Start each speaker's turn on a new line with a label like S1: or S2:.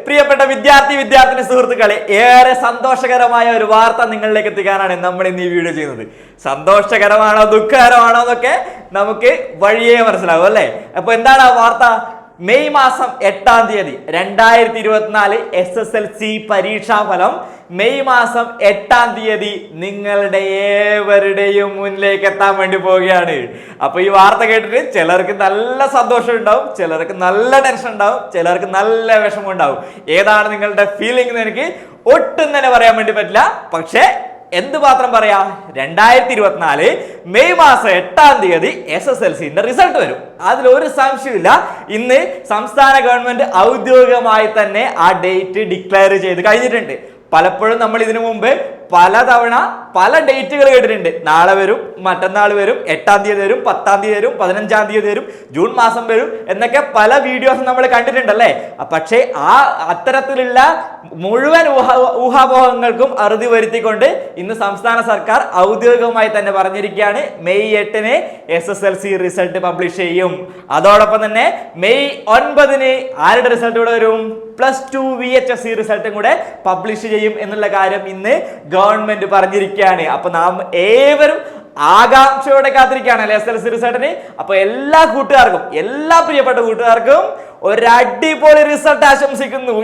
S1: പ്രിയപ്പെട്ട വിദ്യാർത്ഥിനി സുഹൃത്തുക്കളെ, ഏറെ സന്തോഷകരമായ ഒരു വാർത്ത നിങ്ങളിലേക്ക് എത്തിക്കാനാണ് നമ്മൾ ഇന്ന് ഈ വീഡിയോ ചെയ്യുന്നത്. സന്തോഷകരമാണോ ദുഃഖകരമാണോ എന്നൊക്കെ നമുക്ക് വഴിയേ മനസ്സിലാവും അല്ലേ? അപ്പൊ എന്താണ് ആ വാർത്ത? മെയ് മാസം 8-ാം തീയതി 2024 SSLC പരീക്ഷാ ഫലം മെയ് മാസം 8-ാം തീയതി നിങ്ങളുടെ ഏവരുടെയും മുന്നിലേക്ക് എത്താൻ വേണ്ടി പോവുകയാണ്. അപ്പൊ ഈ വാർത്ത കേട്ടിട്ട് ചിലർക്ക് നല്ല സന്തോഷം ഉണ്ടാവും, ചിലർക്ക് നല്ല ടെൻഷൻ ഉണ്ടാവും, ചിലർക്ക് നല്ല വിഷമം ഉണ്ടാവും. ഏതാണ് നിങ്ങളുടെ ഫീലിംഗ് എന്ന് എനിക്ക് ഒട്ടും തന്നെ പറയാൻ വേണ്ടി പറ്റില്ല. പക്ഷേ എന്ത് മാത്രം പറയാ, 2024 മെയ് മാസം 8-ാം തീയതി SSLCന്റെ റിസൾട്ട് വരും. അതിലൊരു സംശയമില്ല. ഇന്ന് സംസ്ഥാന ഗവൺമെന്റ് ഔദ്യോഗികമായി തന്നെ ആ ഡേറ്റ് ഡിക്ലെയർ ചെയ്ത് കഴിഞ്ഞിട്ടുണ്ട്. പലപ്പോഴും നമ്മൾ ഇതിനു മുമ്പ് പലതവണ പല ഡേറ്റുകൾ കേട്ടിട്ടുണ്ട്. നാളെ വരും, മറ്റന്നാൾ വരും, 8-ാം തീയതി വരും, 10-ാം തീയതി വരും, 15-ാം തീയതി വരും, ജൂൺ മാസം വരും എന്നൊക്കെ പല വീഡിയോസ് നമ്മൾ കണ്ടിട്ടുണ്ടല്ലേ. പക്ഷേ അത്തരത്തിലുള്ള മുഴുവൻ ഊഹാപോഹങ്ങൾക്കും അറുതി വരുത്തിക്കൊണ്ട് ഇന്ന് സംസ്ഥാന സർക്കാർ ഔദ്യോഗികമായി തന്നെ പറഞ്ഞിരിക്കുകയാണ്, മെയ് 8-ന് SSLC റിസൾട്ട് പബ്ലിഷ് ചെയ്യും. അതോടൊപ്പം തന്നെ മെയ് 9-ന് ആരുടെ റിസൾട്ട് കൂടെ വരും? +2 VHSC റിസൾട്ടും കൂടെ പബ്ലിഷ് ചെയ്യും എന്നുള്ള കാര്യം ഇന്ന് ഗവൺമെന്റ് പറഞ്ഞിരിക്കുകയാണ്. അപ്പൊ നാം ഏവരും ആകാംക്ഷയോടെ കാത്തിരിക്കുകയാണ് അല്ലെ SSLC റിസൾട്ടിന്. അപ്പൊ എല്ലാ കൂട്ടുകാർക്കും, എല്ലാ പ്രിയപ്പെട്ട കൂട്ടുകാർക്കും ഒരു അടിപൊളി റിസൾട്ട് ആശംസിക്കുന്നു.